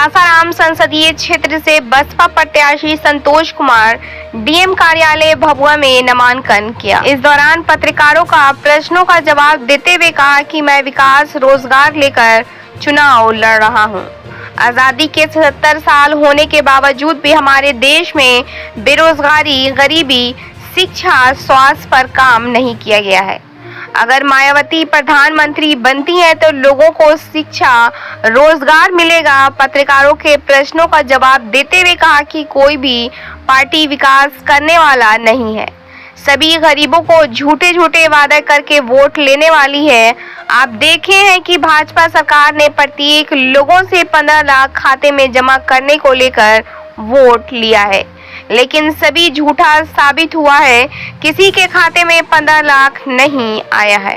सासाराम संसदीय क्षेत्र से बसपा प्रत्याशी संतोष कुमार डीएम कार्यालय भभुआ में नामांकन किया। इस दौरान पत्रकारों का प्रश्नों का जवाब देते हुए कहा कि मैं विकास रोजगार लेकर चुनाव लड़ रहा हूं। आजादी के 77 साल होने के बावजूद भी हमारे देश में बेरोजगारी, गरीबी, शिक्षा, स्वास्थ्य पर काम नहीं किया गया है। अगर मायावती प्रधानमंत्री बनती है तो लोगों को शिक्षा, रोजगार मिलेगा। पत्रकारों के प्रश्नों का जवाब देते हुए कहा कि कोई भी पार्टी विकास करने वाला नहीं है, सभी गरीबों को झूठे झूठे वादे करके वोट लेने वाली है। आप देखे हैं कि भाजपा सरकार ने प्रत्येक लोगों से 15 लाख खाते में जमा करने को लेकर वोट लिया है, लेकिन सभी झूठा साबित हुआ है। किसी के खाते में 15 लाख नहीं आया है।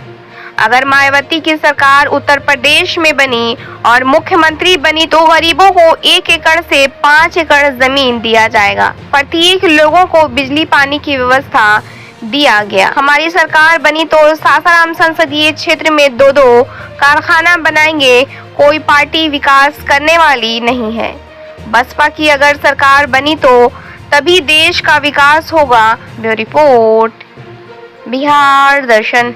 अगर मायावती की सरकार उत्तर प्रदेश में बनी और मुख्यमंत्री बनी तो गरीबों को 1 एकड़ से 5 एकड़ जमीन दिया जाएगा। प्रत्येक लोगों को बिजली पानी की व्यवस्था दिया गया। हमारी सरकार बनी तो सासाराम संसदीय क्षेत्र में 2 कारखाना बनाएंगे। कोई पार्टी विकास करने वाली नहीं है। बसपा की अगर सरकार बनी तो तभी देश का विकास होगा। ब्यूरो रिपोर्ट, बिहार दर्शन।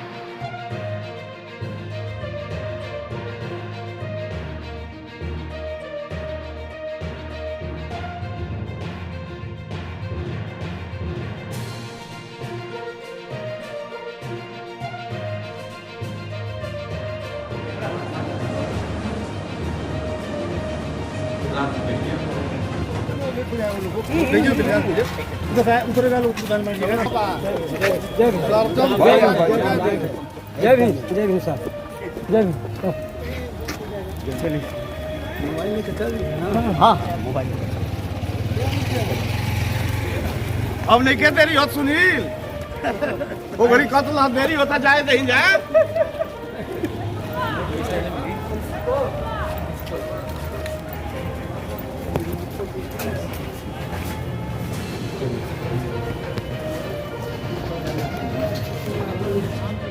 जय भीम सर, जय भीम। हाँ मोबाइल अब नहीं क्या देरी हो सुनील, वो घड़ी कत देरी होता जाए नहीं जाए।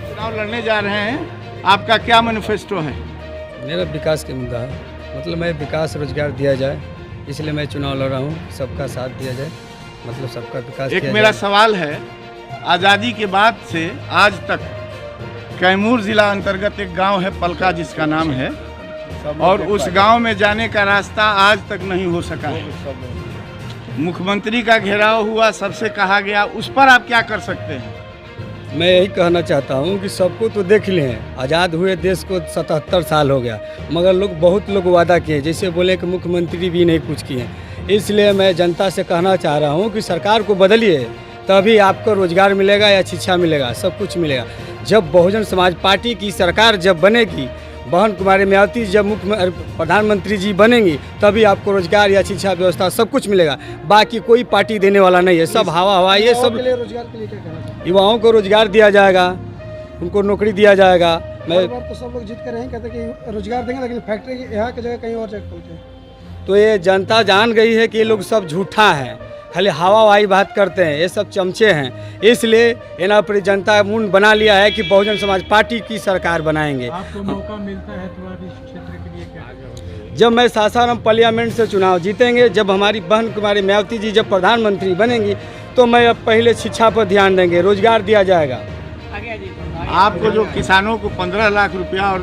चुनाव लड़ने जा रहे हैं, आपका क्या मैनिफेस्टो है? मेरा विकास का मुद्दा है, मतलब मैं विकास रोजगार दिया जाए, इसलिए मैं चुनाव लड़ रहा हूँ। सबका साथ दिया जाए, मतलब सबका विकास एक किया मेरा जाए। सवाल है, आज़ादी के बाद से आज तक कैमूर जिला अंतर्गत एक गांव है पलका जिसका नाम है, और उस गांव में जाने का रास्ता आज तक नहीं हो सका है। मुख्यमंत्री का घेराव हुआ, सबसे कहा गया, उस पर आप क्या कर सकते हैं? मैं यही कहना चाहता हूँ कि सबको तो देख लें, आज़ाद हुए देश को 77 साल हो गया, मगर बहुत लोग वादा किए, जैसे बोले कि मुख्यमंत्री भी नहीं कुछ किए। इसलिए मैं जनता से कहना चाह रहा हूँ कि सरकार को बदलिए, तभी आपको रोजगार मिलेगा या शिक्षा मिलेगा, सब कुछ मिलेगा। जब बहुजन समाज पार्टी की सरकार जब बनेगी, बहन कुमारी मायावती जब मुख्य प्रधानमंत्री जी बनेंगी, तभी आपको रोजगार या शिक्षा व्यवस्था सब कुछ मिलेगा। बाकी कोई पार्टी देने वाला नहीं है, सब हवा। ये सब रोजगार के लिए क्या कहना चाहिए? युवाओं को रोजगार दिया जाएगा, उनको नौकरी दिया जाएगा। मैं तो सब लोग जीत कर रहे हैं, कहते हैं कि रोजगार देंगे, लेकिन फैक्ट्री यहाँ की जगह कहीं और जगह खोलते हैं। तो ये जनता जान गई है कि ये लोग सब झूठा हैं, खाली हवाई बात करते हैं, ये सब चमचे हैं। इसलिए इन्हों पर जनता मुंड बना लिया है कि बहुजन समाज पार्टी की सरकार बनाएंगे। आपको मौका मिलता है तो आप इस क्षेत्र के लिए क्या? जब मैं सासाराम पार्लियामेंट से चुनाव जीतेंगे, जब हमारी बहन कुमारी मायावती जी जब प्रधानमंत्री बनेंगी, तो मैं अब पहले शिक्षा पर ध्यान देंगे, रोजगार दिया जाएगा। आपको जो किसानों को 15 लाख रुपया और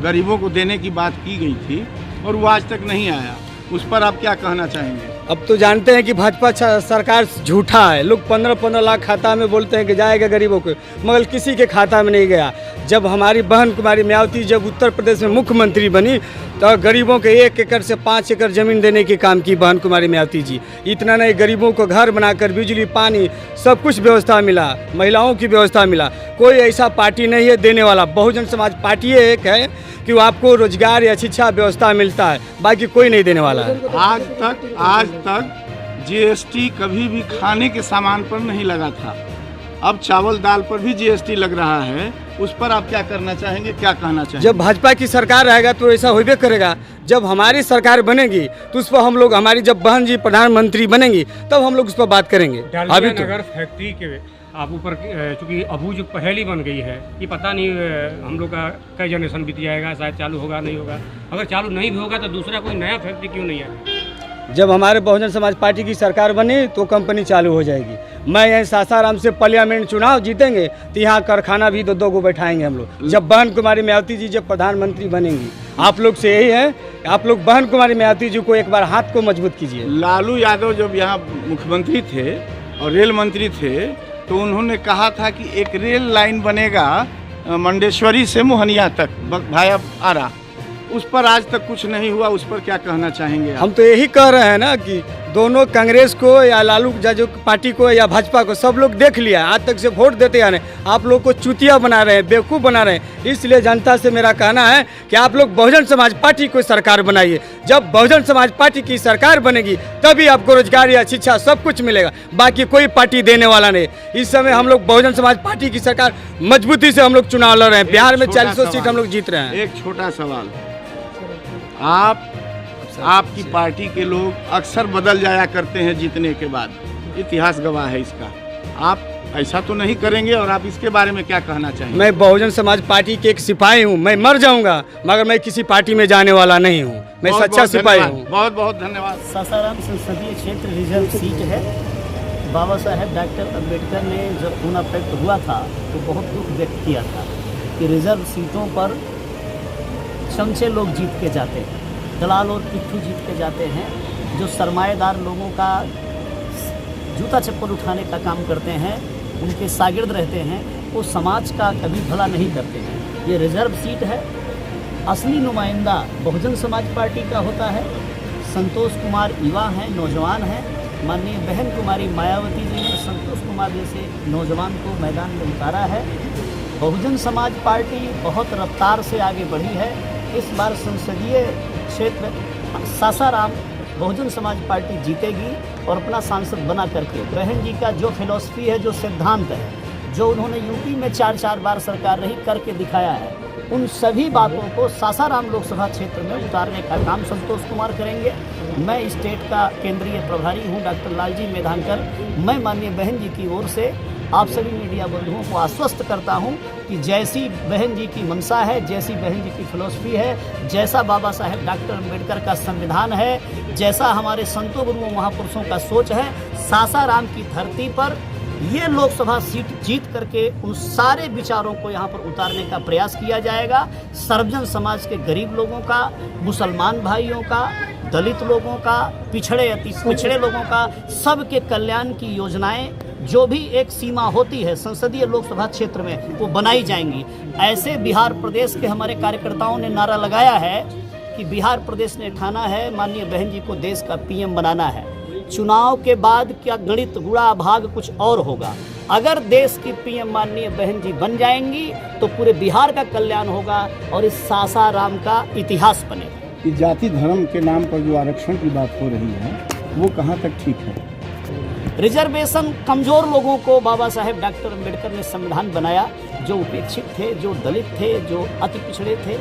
गरीबों को देने की बात की गई थी और वो आज तक नहीं आया, उस पर आप क्या कहना चाहेंगे? अब तो जानते हैं कि भाजपा सरकार झूठा है। लोग 15-15 लाख खाता में बोलते हैं कि जाएगा गरीबों को, मगर किसी के खाता में नहीं गया। जब हमारी बहन कुमारी मायावती जब उत्तर प्रदेश में मुख्यमंत्री बनी, तो गरीबों के 1 एकड़ से 5 एकड़ जमीन देने के काम की बहन कुमारी मायावती जी। इतना नहीं, गरीबों को घर बनाकर बिजली पानी सब कुछ व्यवस्था मिला, महिलाओं की व्यवस्था मिला। कोई ऐसा पार्टी नहीं है देने वाला। बहुजन समाज पार्टी एक है कि वो आपको रोजगार या शिक्षा व्यवस्था मिलता है, बाकी कोई नहीं देने वाला है। आज तक जीएसटी कभी भी खाने के सामान पर नहीं लगा था, अब चावल दाल पर भी जीएसटी लग रहा है, उस पर आप क्या करना चाहेंगे, क्या कहना चाहेंगे? जब भाजपा की सरकार रहेगा तो ऐसा होबे करेगा। जब हमारी सरकार बनेगी तो उस पर हम लोग, हमारी जब बहन जी प्रधानमंत्री बनेंगी, तब हम लोग उस पर बात करेंगे। अभी तो नगर फैक्ट्री के आप ऊपर चूँकि अबू जो पहेली बन गई है कि पता नहीं हम लोग का कई जनरेशन बीत जाएगा, शायद चालू होगा नहीं होगा। अगर चालू नहीं भी होगा तो दूसरा कोई नया फैक्ट्री क्यों नहीं है? जब हमारे बहुजन समाज पार्टी की सरकार बनी तो कंपनी चालू हो जाएगी। मैं यहीं सासाराम से पार्लियामेंट चुनाव जीतेंगे तो यहाँ कारखाना भी दो को बैठाएंगे हम लोग। जब बहन कुमारी मायावती जी जब प्रधानमंत्री बनेंगी, आप लोग से यही है कि आप लोग बहन कुमारी मायावती जी को एक बार हाथ को मजबूत कीजिए। लालू यादव जब यहाँ मुख्यमंत्री थे और रेल मंत्री थे तो उन्होंने कहा था कि एक रेल लाइन बनेगा मंडेश्वरी से मोहनिया तक भाया आरा। उस पर आज तक कुछ नहीं हुआ, उस पर क्या कहना चाहेंगे आप? हम तो यही कह रहे हैं ना कि दोनों कांग्रेस को या लालू जो पार्टी को या भाजपा को सब लोग देख लिया, आज तक से वोट देते आ रहे हैं। आप लोग को चुतिया बना रहे हैं, बेवकूफ़ बना रहे हैं। इसलिए जनता से मेरा कहना है कि आप लोग बहुजन समाज पार्टी को सरकार बनाइए। जब बहुजन समाज पार्टी की सरकार बनेगी तभी आपको रोजगार या शिक्षा सब कुछ मिलेगा, बाकी कोई पार्टी देने वाला नहीं। इस समय हम लोग बहुजन समाज पार्टी की सरकार मजबूती से हम लोग चुनाव लड़ रहे हैं। बिहार में 40 सीट हम लोग जीत रहे हैं। एक छोटा सवाल, आपकी पार्टी के लोग अक्सर बदल जाया करते हैं जीतने के बाद, इतिहास गवाह है इसका। आप ऐसा तो नहीं करेंगे और आप इसके बारे में क्या कहना चाहेंगे? मैं बहुजन समाज पार्टी के एक सिपाही हूँ, मैं मर जाऊंगा मगर मैं किसी पार्टी में जाने वाला नहीं हूँ। मैं सच्चा सिपाही हूँ। बहुत बहुत धन्यवाद। सासाराम संसदीय क्षेत्र रिजर्व सीट है। बाबा साहेब डॉक्टर अम्बेडकर ने जब खून अफेक्ट हुआ था तो बहुत दुख व्यक्त किया था कि रिजर्व सीटों पर चमचे लोग जीत के जाते हैं, दलाल और पिट्ठू जीत के जाते हैं, जो सरमाएदार लोगों का जूता चप्पल उठाने का काम करते हैं, उनके शागिर्द रहते हैं, वो समाज का कभी भला नहीं करते हैं। ये रिजर्व सीट है। असली नुमाइंदा बहुजन समाज पार्टी का होता है। संतोष कुमार युवा हैं, नौजवान हैं। माननीय बहन कुमारी मायावती जी ने संतोष कुमार जैसे नौजवान को मैदान में उतारा है। बहुजन समाज पार्टी बहुत रफ्तार से आगे बढ़ी है। इस बार संसदीय क्षेत्र सासाराम बहुजन समाज पार्टी जीतेगी और अपना सांसद बना करके बहन जी का जो फिलॉसफी है, जो सिद्धांत है, जो उन्होंने यूपी में 4 बार सरकार रही करके दिखाया है, उन सभी बातों को सासाराम लोकसभा क्षेत्र में उतारने का काम संतोष कुमार करेंगे। मैं स्टेट का केंद्रीय प्रभारी हूं डॉक्टर लालजी मेधानकर। मैं माननीय बहन जी की ओर से आप सभी मीडिया बंधुओं को आश्वस्त करता हूं कि जैसी बहन जी की मंशा है, जैसी बहन जी की फिलॉसफी है, जैसा बाबा साहेब डॉक्टर अम्बेडकर का संविधान है, जैसा हमारे संतों गुरुओं महापुरुषों का सोच है, सासाराम की धरती पर ये लोकसभा सीट जीत करके उन सारे विचारों को यहाँ पर उतारने का प्रयास किया जाएगा। सर्वजन समाज के गरीब लोगों का, मुसलमान भाइयों का, दलित लोगों का, पिछड़े अति पिछड़े लोगों का, सबके कल्याण की योजनाएं जो भी एक सीमा होती है संसदीय लोकसभा क्षेत्र में वो बनाई जाएंगी। ऐसे बिहार प्रदेश के हमारे कार्यकर्ताओं ने नारा लगाया है कि बिहार प्रदेश ने ठाना है माननीय बहन जी को देश का पीएम बनाना है। चुनाव के बाद क्या गणित गुणा भाग कुछ और होगा। अगर देश की पीएम माननीय बहन जी बन जाएंगी तो पूरे बिहार का कल्याण होगा और इस सासाराम का इतिहास बनेगा। कि जाति धर्म के नाम पर जो आरक्षण की बात हो रही है वो कहाँ तक ठीक है? रिजर्वेशन कमजोर लोगों को बाबा साहेब डॉक्टर अम्बेडकर ने संविधान बनाया, जो उपेक्षित थे, जो दलित थे, जो अति पिछड़े थे,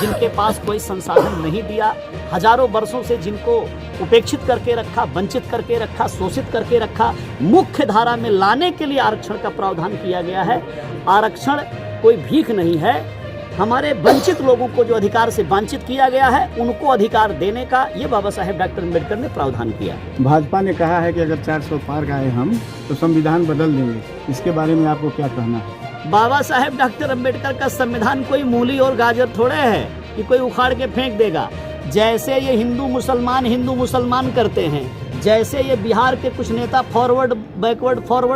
जिनके पास कोई संसाधन नहीं दिया, हजारों वर्षों से जिनको उपेक्षित करके रखा, वंचित करके रखा, शोषित करके रखा, मुख्य धारा में लाने के लिए आरक्षण का प्रावधान किया गया है। आरक्षण कोई भीख नहीं है। हमारे वंचित लोगों को जो अधिकार से वंचित किया गया है उनको अधिकार देने का ये बाबा साहेब डॉक्टर अम्बेडकर ने प्रावधान किया। भाजपा ने कहा है कि अगर 400 पार गए हम तो संविधान बदल देंगे, इसके बारे में आपको क्या कहना है? बाबा साहेब डॉक्टर अम्बेडकर का संविधान कोई मूली और गाजर थोड़े है कि कोई उखाड़ के फेंक देगा। जैसे ये हिंदू मुसलमान करते हैं, जैसे ये बिहार के कुछ नेता फॉरवर्ड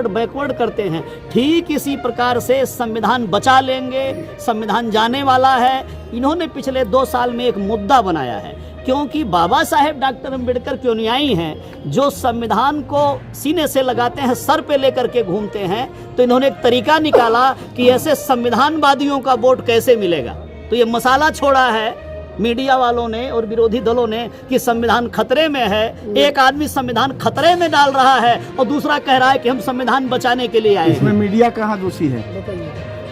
बैकवर्ड करते हैं, ठीक इसी प्रकार से संविधान बचा लेंगे। संविधान जाने वाला है। इन्होंने पिछले 2 साल में एक मुद्दा बनाया है, क्योंकि बाबा साहेब डॉक्टर अम्बेडकर के अनुयायी हैं जो संविधान को सीने से लगाते हैं, सर पे लेकर के घूमते हैं। तो इन्होंने एक तरीका निकाला कि ऐसे संविधानवादियों का वोट कैसे मिलेगा। तो ये मसाला छोड़ा है मीडिया वालों ने और विरोधी दलों ने कि संविधान खतरे में है। एक आदमी संविधान खतरे में डाल रहा है और दूसरा कह रहा है कि हम संविधान बचाने के लिए आए। इसमें मीडिया कहाँ दोषी है?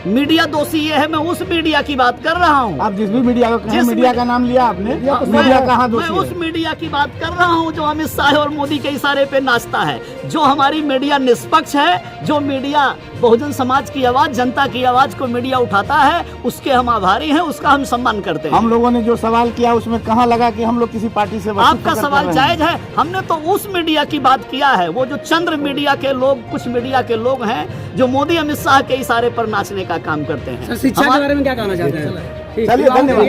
मीडिया दोषी ये है, मैं उस मीडिया की बात कर रहा हूँ। आप जिस भी मीडिया को कहें, मीडिया का नाम लिया आपने, मीडिया कहाँ मैं दोषी उस है? मीडिया की बात कर रहा हूँ जो अमित शाह और मोदी के इशारे पे नाचता है। जो हमारी मीडिया निष्पक्ष है, जो मीडिया बहुजन समाज की आवाज, जनता की आवाज को मीडिया उठाता है, उसके हम आभारी हैं, उसका हम सम्मान करते हैं। हम लोगों ने जो सवाल किया उसमें कहाँ लगा कि हम लोग किसी पार्टी से आपका सवाल जायज है, हमने तो उस मीडिया की बात किया है, वो जो चंद्र मीडिया के लोग, कुछ मीडिया के लोग हैं जो मोदी अमित शाह के इशारे पर नाचने का काम करते हैं। शिक्षा के बारे में क्या कहना चाहते हैं? चलिए, धन्यवाद।